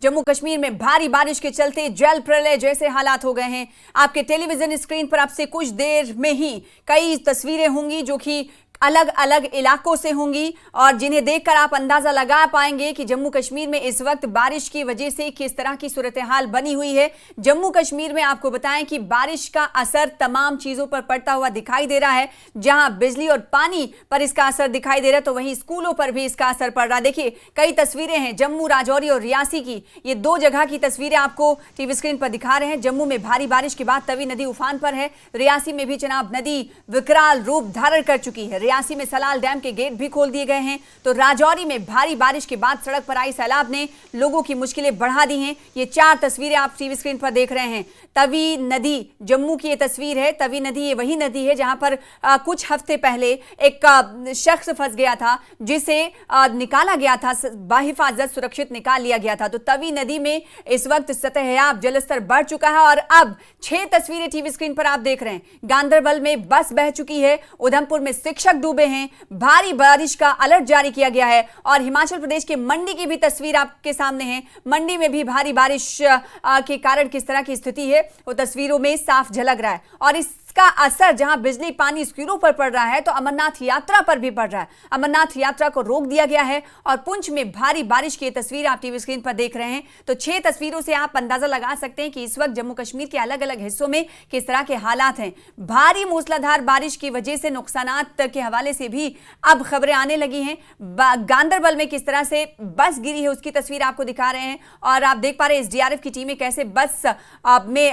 जम्मू कश्मीर में भारी बारिश के चलते जल प्रलय जैसे हालात हो गए हैं। आपके टेलीविजन स्क्रीन पर आपसे कुछ देर में ही कई तस्वीरें होंगी जो कि अलग अलग इलाकों से होंगी और जिन्हें देखकर आप अंदाजा लगा पाएंगे कि जम्मू कश्मीर में इस वक्त बारिश की वजह से किस तरह की सूरत हाल बनी हुई है। जम्मू कश्मीर में आपको बताएं कि बारिश का असर तमाम चीजों पर पड़ता हुआ दिखाई दे रहा है। जहां बिजली और पानी पर इसका असर दिखाई दे रहा है तो वहीं स्कूलों पर भी इसका असर पड़ रहा है। देखिए कई तस्वीरें हैं जम्मू, राजौरी और रियासी की। ये दो जगह की तस्वीरें आपको टीवी स्क्रीन पर दिखा रहे हैं। जम्मू में भारी बारिश के बाद तवी नदी उफान पर है। रियासी में भी चनाब नदी विकराल रूप धारण कर चुकी है। रियासी में सलाल डैम के गेट भी खोल दिए गए हैं। तो राजौरी में भारी बारिश के बाद सड़क पर आई सैलाब ने लोगों की मुश्किलें बढ़ा दी हैं। ये चार तस्वीरें आप टीवी स्क्रीन पर देख रहे हैं। तवी नदी जम्मू की ये तस्वीर है। तवी नदी ये वही नदी है जहां पर कुछ हफ्ते पहले एक शख्स फंस गया था जिसे निकाला गया था, बाहिफाजत सुरक्षित निकाल लिया गया था। तो तवी नदी में इस वक्त सतह जलस्तर बढ़ चुका है और अब 6 तस्वीरें टीवी स्क्रीन पर आप देख रहे हैं। गांदरबल में बस बह चुकी है। उधमपुर में शिक्षक डूबे हैं। भारी बारिश का अलर्ट जारी किया गया है और हिमाचल प्रदेश के मंडी की भी तस्वीर आपके सामने है। मंडी में भी भारी बारिश के कारण किस तरह की स्थिति है वो तस्वीरों में साफ झलक रहा है और इसका असर जहां बिजली पानी स्कूलों पर पड़ रहा है तो अमरनाथ यात्रा पर भी पड़ रहा है। अमरनाथ यात्रा को रोक दिया गया है और पुंछ में भारी बारिश की तस्वीर आप टीवी स्क्रीन पर देख रहे हैं। तो 6 तस्वीरों से आप अंदाजा लगा सकते हैं कि इस वक्त जम्मू कश्मीर के अलग अलग हिस्सों में किस तरह के हालात हैं। भारी मूसलाधार बारिश की वजह से नुकसानात के हवाले से भी अब खबरें आने लगी हैं। गांदरबल में किस तरह से बस गिरी है उसकी तस्वीर आपको दिखा रहे हैं और आप देख पा रहे हैं एसडीआरएफ की टीमें कैसे बस में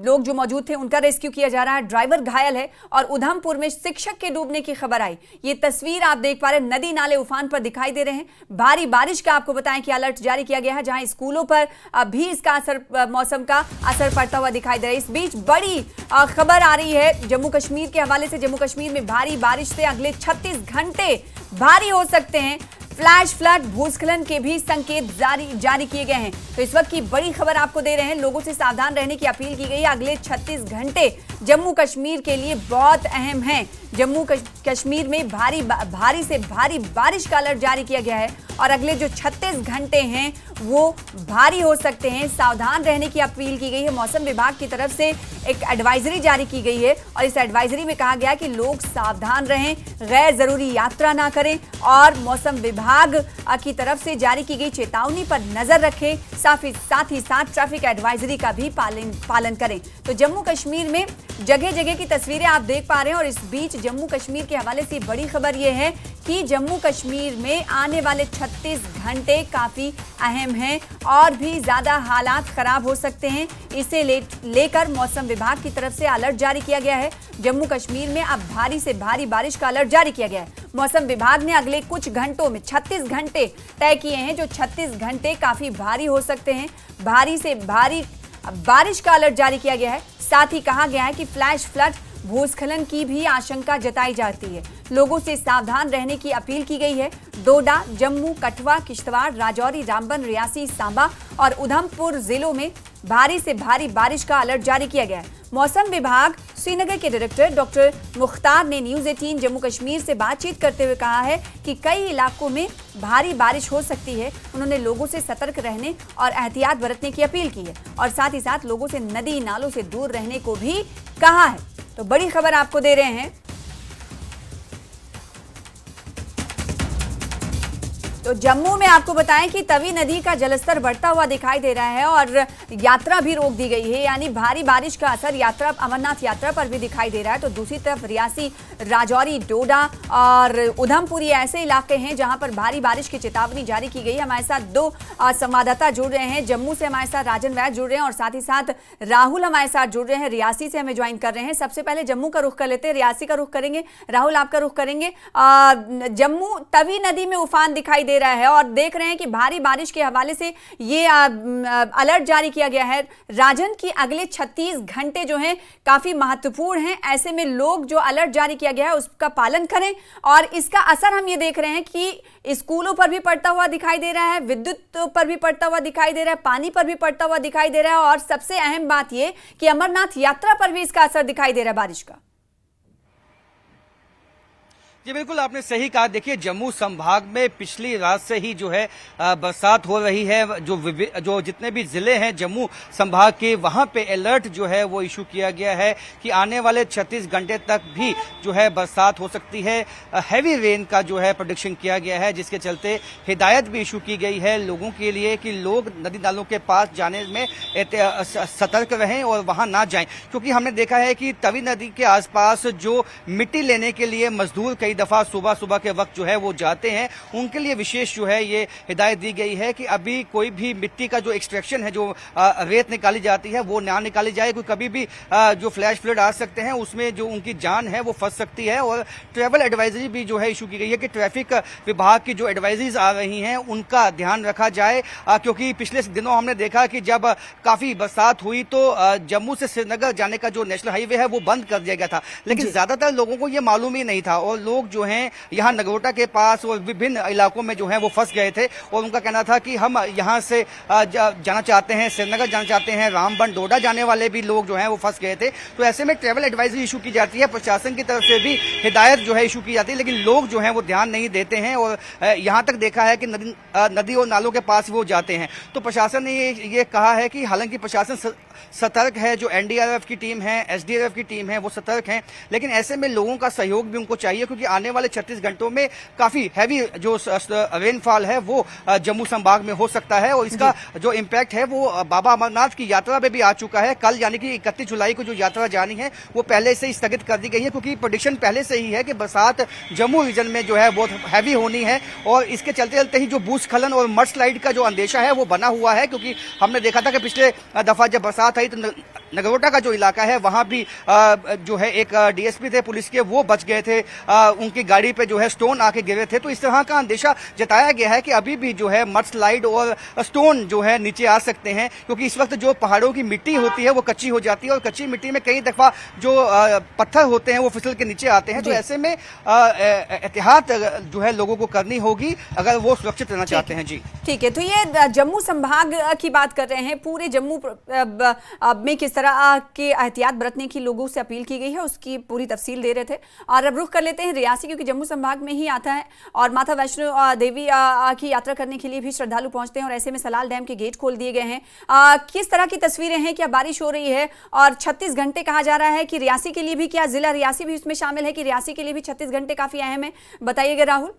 लोग जो मौजूद थे उनका रेस्क्यू किया जा रहा है। ड्राइवर घायल है और उधमपुर में शिक्षक के डूबने की खबर आई। ये तस्वीर आप देख पा रहे हैं, नदी नाले उफान पर दिखाई दे रहे हैं। भारी बारिश का आपको बताएं कि अलर्ट जारी किया गया है जहां स्कूलों पर भी इसका असर, मौसम का असर पड़ता हुआ दिखाई दे रहा है। इस बीच बड़ी खबर आ रही है जम्मू कश्मीर के हवाले से। जम्मू कश्मीर में भारी बारिश से अगले 36 घंटे भारी हो सकते हैं। फ्लैश फ्लड, भूस्खलन के भी संकेत जारी किए गए हैं। तो इस वक्त की बड़ी खबर आपको दे रहे हैं। लोगों से सावधान रहने की अपील की गई है। अगले 36 घंटे जम्मू कश्मीर के लिए बहुत अहम हैं। जम्मू कश्मीर में भारी से भारी बारिश का अलर्ट जारी किया गया है और अगले जो 36 घंटे हैं वो भारी हो सकते हैं। सावधान रहने की अपील की गई है। मौसम विभाग की तरफ से एक एडवाइजरी जारी की गई है और इस एडवाइजरी में कहा गया कि लोग सावधान रहें, गैर जरूरी यात्रा ना करें और मौसम विभाग की तरफ से जारी की गई चेतावनी पर नजर रखें। साथ ही साथ ट्रैफिक एडवाइजरी का भी पालन करें। तो जम्मू कश्मीर में जगह जगह की तस्वीरें आप देख पा रहे हैं और इस बीच जम्मू कश्मीर के हवाले से बड़ी खबर यह है कि जम्मू कश्मीर में आने वाले 36 घंटे काफी अहम हैं और भी ज्यादा हालात खराब हो सकते हैं। इसे लेकर मौसम विभाग की तरफ से अलर्ट जारी किया गया है। जम्मू कश्मीर में अब भारी से भारी बारिश का अलर्ट जारी किया गया है। मौसम विभाग ने अगले कुछ घंटों में 36 घंटे तय किए हैं जो 36 घंटे काफी भारी हो सकते हैं। भारी से भारी बारिश का अलर्ट जारी किया गया है। साथ ही कहा गया है कि फ्लैश फ्लड, भूस्खलन की भी आशंका जताई जाती है। लोगों से सावधान रहने की अपील की गई है। डोडा, जम्मू, कठुआ, किश्तवाड़, राजौरी, रामबन, रियासी, सांबा और उधमपुर जिलों में भारी से भारी बारिश का अलर्ट जारी किया गया है। मौसम विभाग श्रीनगर के डायरेक्टर डॉक्टर मुख्तार ने न्यूज 18 जम्मू कश्मीर से बातचीत करते हुए कहा है कि कई इलाकों में भारी बारिश हो सकती है। उन्होंने लोगों से सतर्क रहने और एहतियात बरतने की अपील की है और साथ ही साथ लोगों से नदी नालों से दूर रहने को भी कहा है। तो बड़ी खबर आपको दे रहे हैं। तो जम्मू में आपको बताएं कि तवी नदी का जलस्तर बढ़ता हुआ दिखाई दे रहा है और यात्रा भी रोक दी गई है। यानी भारी बारिश का असर अमरनाथ यात्रा पर भी दिखाई दे रहा है। तो दूसरी तरफ रियासी, राजौरी, डोडा और उधमपुर ये ऐसे इलाके हैं जहां पर भारी बारिश की चेतावनी जारी की गई है। हमारे साथ 2 संवाददाता जुड़ रहे हैं। जम्मू से हमारे साथ राजन वैद जुड़ रहे हैं और साथ ही साथ राहुल हमारे साथ जुड़ रहे हैं। रियासी से हमें ज्वाइन कर रहे हैं। सबसे पहले जम्मू का रुख कर लेते हैं, रियासी का रुख करेंगे। राहुल आपका रुख करेंगे। जम्मू तवी नदी में उफान दिखाई दे रहा है और देख रहे हैं कि भारी बारिश के हवाले से ये अलर्ट जारी किया गया है। राजन की अगले 36 घंटे जो हैं काफी महत्वपूर्ण हैं। ऐसे में लोग जो अलर्ट जारी किया गया है उसका पालन करें और इसका असर हम ये देख रहे हैं कि स्कूलों पर भी पड़ता हुआ दिखाई दे रहा है, विद्युत पर भी पड़ता हुआ दिखाई दे रहा है, पानी पर भी पड़ता हुआ दिखाई दे रहा है और सबसे अहम बात यह कि अमरनाथ यात्रा पर भी इसका असर दिखाई दे रहा है बारिश का। जी बिल्कुल, आपने सही कहा। देखिए, जम्मू संभाग में पिछली रात से ही जो है बरसात हो रही है। जो जितने भी जिले हैं जम्मू संभाग के, वहां पे अलर्ट जो है वो इशू किया गया है कि आने वाले 36 घंटे तक भी जो है बरसात हो सकती है। हैवी रेन का जो है प्रेडिक्शन किया गया है, जिसके चलते हिदायत भी इशू की गई है लोगों के लिए कि लोग नदी नालों के पास जाने में सतर्क रहें और वहां ना जाएं, क्योंकि हमने देखा है कि तवी नदी के आसपास जो मिट्टी लेने के लिए मजदूर कई दफा सुबह सुबह के वक्त जो है वो जाते हैं, उनके लिए विशेष जो है ये हिदायत दी गई है कि अभी कोई भी मिट्टी का जो एक्सट्रैक्शन है, जो रेत निकाली जाती है, वो ना निकाली जाए। कोई कभी भी जो फ्लैश फ्लड आ सकते हैं, उसमें जो उनकी जान है वो फंस सकती है। और ट्रैवल एडवाइजरी भी जो है इशू की गई है कि ट्रैफिक विभाग की जो एडवाइजरीज आ रही हैं उनका ध्यान रखा जाए, क्योंकि पिछले दिनों हमने देखा कि जब काफी बरसात हुई तो जम्मू से श्रीनगर जाने का जो नेशनल हाईवे है वो बंद कर दिया गया था, लेकिन ज्यादातर लोगों को ये मालूम ही नहीं था और लोग जो हैं यहाँ नगरोटा के पास और विभिन्न इलाकों में जो है वो फंस गए थे। और उनका कहना था कि हम यहाँ से जाना चाहते हैं, श्रीनगर जाना चाहते हैं, रामबन डोडा जाने वाले भी लोग जो हैं वो फंस गए थे। तो ऐसे में ट्रैवल एडवाइजरी इशू की जाती है, प्रशासन की तरफ से भी हिदायत जो है इशू की जाती है, लेकिन लोग जो हैं वो ध्यान नहीं देते हैं और यहाँ तक देखा है कि नदी और नालों के पास वो जाते हैं। तो प्रशासन ने ये कहा है कि हालांकि प्रशासन सतर्क है, जो एनडीआरएफ की टीम है, एसडीआरएफ की टीम है, वो सतर्क हैं, लेकिन ऐसे में लोगों का सहयोग भी उनको चाहिए, क्योंकि आने वाले 36 घंटों में काफी हैवी जो रेनफॉल है वो जम्मू संभाग में हो सकता है और इसका जो इम्पैक्ट है वो बाबा अमरनाथ की यात्रा में भी आ चुका है। कल यानी कि 31 जुलाई को जो यात्रा जानी है वो पहले से ही स्थगित कर दी गई है, क्योंकि प्रेडिक्शन पहले से ही है कि बरसात जम्मू रीजन में जो है बहुत हैवी होनी है और इसके चलते चलते ही जो भूस्खलन और मडस्लाइड का जो अंदेशा है वो बना हुआ है। क्योंकि हमने देखा था कि पिछले दफा जब बरसात आई तो नगरोटा का जो इलाका है वहां भी जो है एक डीएसपी थे पुलिस के, वो बच गए थे, उनकी गाड़ी पे जो है स्टोन आके गिरे थे। तो इस तरह का अंदेशा जताया गया है कि अभी भी जो है मडस्लाइड और स्टोन जो है नीचे आ सकते हैं, क्योंकि इस वक्त जो पहाड़ों की मिट्टी होती है वो कच्ची हो जाती है और कच्ची मिट्टी में कई दफा जो पत्थर होते हैं वो फिसल के नीचे आते हैं। तो ऐसे में एहतियात जो है लोगों को करनी होगी अगर वो सुरक्षित रहना चाहते हैं। जी ठीक है, तो ये जम्मू संभाग की बात कर रहे हैं, पूरे जम्मू में किस तरह के एहतियात बरतने की लोगों से अपील की गई है उसकी पूरी तफसील दे रहे थे। और अब रुख कर लेते हैं रियासी, क्योंकि जम्मू संभाग में ही आता है और माता वैष्णो देवी की यात्रा करने के लिए भी श्रद्धालु पहुंचते हैं और ऐसे में सलाल डैम के गेट खोल दिए गए हैं। किस तरह की तस्वीरें हैं, क्या बारिश हो रही है और 36 घंटे कहा जा रहा है कि रियासी के लिए भी, क्या जिला रियासी भी इसमें शामिल है कि रियासी के लिए भी 36 घंटे काफी अहम है, बताइएगा राहुल।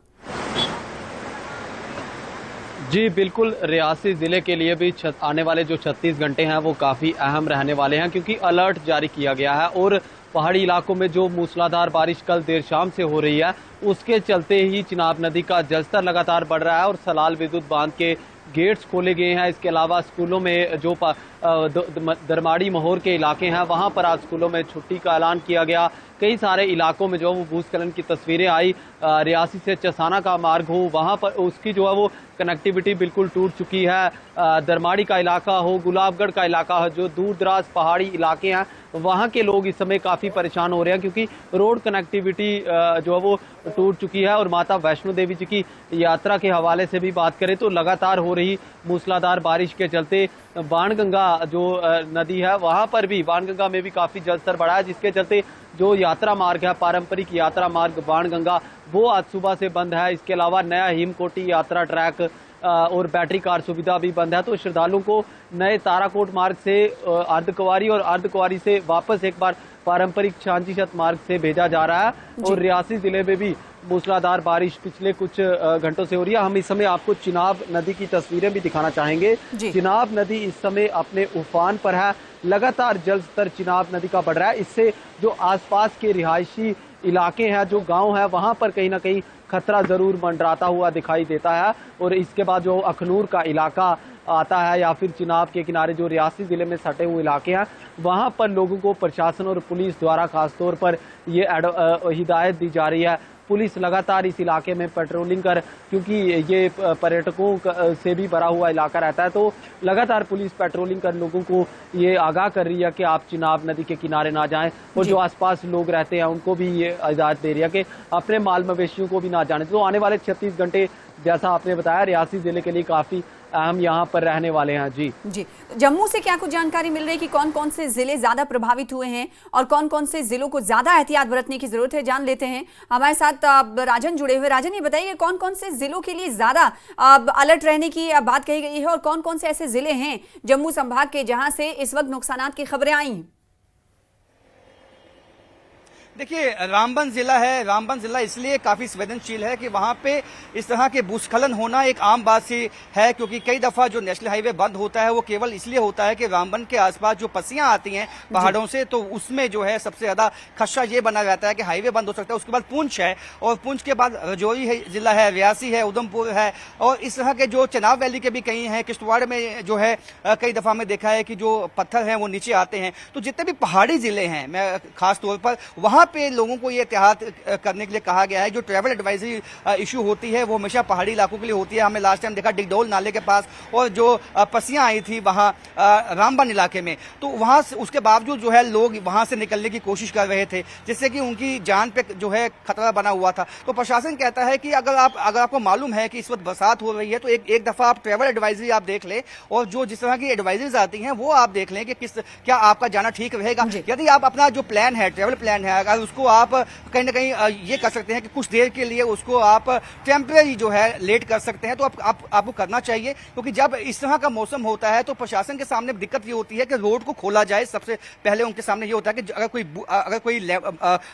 जी बिल्कुल, रियासी जिले के लिए भी आने वाले जो 36 घंटे हैं वो काफ़ी अहम रहने वाले हैं, क्योंकि अलर्ट जारी किया गया है और पहाड़ी इलाकों में जो मूसलाधार बारिश कल देर शाम से हो रही है उसके चलते ही चिनाब नदी का जलस्तर लगातार बढ़ रहा है और सलाल विद्युत बांध के गेट्स खोले गए हैं। इसके अलावा स्कूलों में जो दरमाड़ी महौर के इलाके हैं वहां पर आज स्कूलों में छुट्टी का ऐलान किया गया। कई सारे इलाकों में जो है वो भूस्खलन की तस्वीरें आई। रियासी से चसाना का मार्ग हो वहां पर उसकी जो है वो कनेक्टिविटी बिल्कुल टूट चुकी है। दरमाड़ी का इलाका हो, गुलाबगढ़ का इलाका हो, जो दूर दराज पहाड़ी इलाके हैं वहाँ के लोग इस समय काफ़ी परेशान हो रहे हैं, क्योंकि रोड कनेक्टिविटी जो है वो टूट चुकी है। और माता वैष्णो देवी जी की यात्रा के हवाले से भी बात करें तो लगातार हो रही मूसलाधार बारिश के चलते बाणगंगा जो नदी है वहाँ पर भी, बाणगंगा में भी काफ़ी जलस्तर बढ़ा है, जिसके चलते जो यात्रा मार्ग है, पारंपरिक यात्रा मार्ग बाणगंगा, वो आज सुबह से बंद है। इसके अलावा नया हिमकोटी यात्रा ट्रैक और बैटरी कार सुविधा भी बंद है। तो श्रद्धालुओं को नए ताराकोट मार्ग से अर्धकुंवारी और अर्धकुंवारी से वापस एक बार पारंपरिक शांतिशत मार्ग से भेजा जा रहा है। और रियासी जिले में भी मूसलाधार बारिश पिछले कुछ घंटों से हो रही है। हम इस समय आपको चिनाब नदी की तस्वीरें भी दिखाना चाहेंगे। चिनाब नदी इस समय अपने उफान पर है, लगातार जल स्तर चिनाब नदी का बढ़ रहा है। इससे जो आसपास के रिहायशी इलाके हैं, जो गांव है, वहां पर कहीं ना कहीं खतरा जरूर मंडराता हुआ दिखाई देता है। और इसके बाद जो अखनूर का इलाका आता है या फिर चिनाब के किनारे जो रियासी जिले में सटे हुए इलाके हैं, वहां पर लोगों को प्रशासन और पुलिस द्वारा खासतौर पर ये हिदायत दी जा रही है। पुलिस लगातार इस इलाके में पेट्रोलिंग कर, क्योंकि ये पर्यटकों से भी भरा हुआ इलाका रहता है, तो लगातार पुलिस पेट्रोलिंग कर लोगों को ये आगाह कर रही है कि आप चिनाब नदी के किनारे ना जाएं। और जो आसपास लोग रहते हैं उनको भी ये इजाजत दे रही है कि अपने माल मवेशियों को भी ना जाने। तो आने वाले 36 घंटे जैसा आपने बताया रियासी जिले के लिए काफी अहम यहाँ पर रहने वाले हैं। जी जी, जम्मू से क्या कुछ जानकारी मिल रही है कि कौन कौन से जिले ज्यादा प्रभावित हुए हैं और कौन कौन से जिलों को ज्यादा एहतियात बरतने की जरूरत है, जान लेते हैं। हमारे साथ राजन जुड़े हुए। राजन, ये बताइए कौन कौन से जिलों के लिए ज्यादा अलर्ट रहने की बात कही गई है और कौन कौन से ऐसे जिले हैं जम्मू संभाग के जहां से इस वक्त नुकसानात की खबरें आई हैं? देखिए, रामबन जिला है। रामबन जिला इसलिए काफी संवेदनशील है कि वहां पे इस तरह के भूस्खलन होना एक आम बात सी है, क्योंकि कई दफा जो नेशनल हाईवे बंद होता है वो केवल इसलिए होता है कि रामबन के आसपास जो पसियां आती हैं पहाड़ों से, तो उसमें जो है सबसे ज्यादा खदशा ये बना रहता है कि हाईवे बंद हो सकता है। उसके बाद पुंछ है, और पुंछ के बाद राजौरी है, जिला है, रियासी है, उधमपुर है, और इस तरह के जो चनाब वैली के भी कई हैं। किश्तवाड़ में जो है कई दफा में देखा है कि जो पत्थर हैं वो नीचे आते हैं। तो जितने भी पहाड़ी जिले हैं, मैं खास तौर पर वहां पे लोगों को ये एहतियात करने के लिए कहा गया है। जो ट्रैवल एडवाइजरी इशू होती है वो हमेशा पहाड़ी इलाकों के लिए होती है। हमने लास्ट टाइम देखा डिगडोल नाले के पास, और जो पसियां आई थी वहां रामबन इलाके में, तो वहां उसके बावजूद जो है लोग वहां से निकलने की कोशिश कर रहे थे, जिससे कि उनकी जान पे जो है खतरा बना हुआ था। तो प्रशासन कहता है कि अगर आपको मालूम है कि इस वक्त बरसात हो रही है, तो एक दफा आप ट्रैवल एडवाइजरी आप देख लें, और जो जिस तरह की एडवाइजरीज आती हैं वो आप देख लें कि क्या आपका जाना ठीक रहेगा। यदि आप अपना जो प्लान है, ट्रैवल प्लान है, अगर उसको आप कहीं ना कहीं ये कर सकते हैं कि कुछ देर के लिए उसको आप टेम्परेरी जो है लेट कर सकते हैं, तो आपको करना चाहिए। क्योंकि जब इस तरह का मौसम होता है तो प्रशासन के सामने दिक्कत ये होती है कि रोड को खोला जाए। सबसे पहले उनके सामने ये होता है कि अगर कोई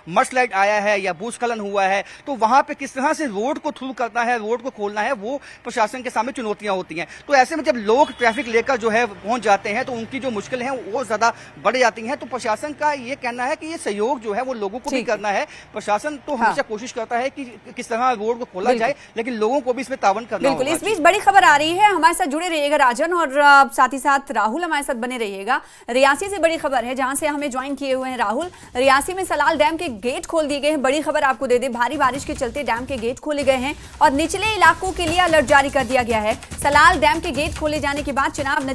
मडस्लाइड आया है या भूस्खलन हुआ है, तो वहां पे किस तरह से रोड को थ्रू करना है, रोड को खोलना है, वो प्रशासन के सामने चुनौतियां होती हैं। तो ऐसे में जब लोग ट्रैफिक लेकर जो है पहुंच जाते हैं, तो उनकी जो मुश्किलें हैं वो ज्यादा बढ़ जाती हैं। तो प्रशासन का ये कहना है कि ये सहयोग जो है वो लोगों को भी करना है। प्रशासन तो हमेशा कोशिश करता है कि किस तरह रोड को खोला जाए, लेकिन लोगों को भी इसमें तावन करना होगा। बिल्कुल। इस बीच बड़ी खबर आ रही है, हमारे साथ जुड़े रहिएगा राजन, और साथ ही साथ राहुल हमारे साथ बने रहिएगा। रियासी से बड़ी खबर है, जहां से हमें ज्वाइन किए हुए हैं राहुल। रियासी में सलाल डैम के गेट खोल दिए गए हैं। बड़ी खबर आपको दे दे, भारी बारिश के चलते डैम के गेट खोले गए हैं और निचले इलाकों के लिए अलर्ट जारी कर दिया गया है। सलाल डैम के गेट खोले जाने के बाद चिनाब नदी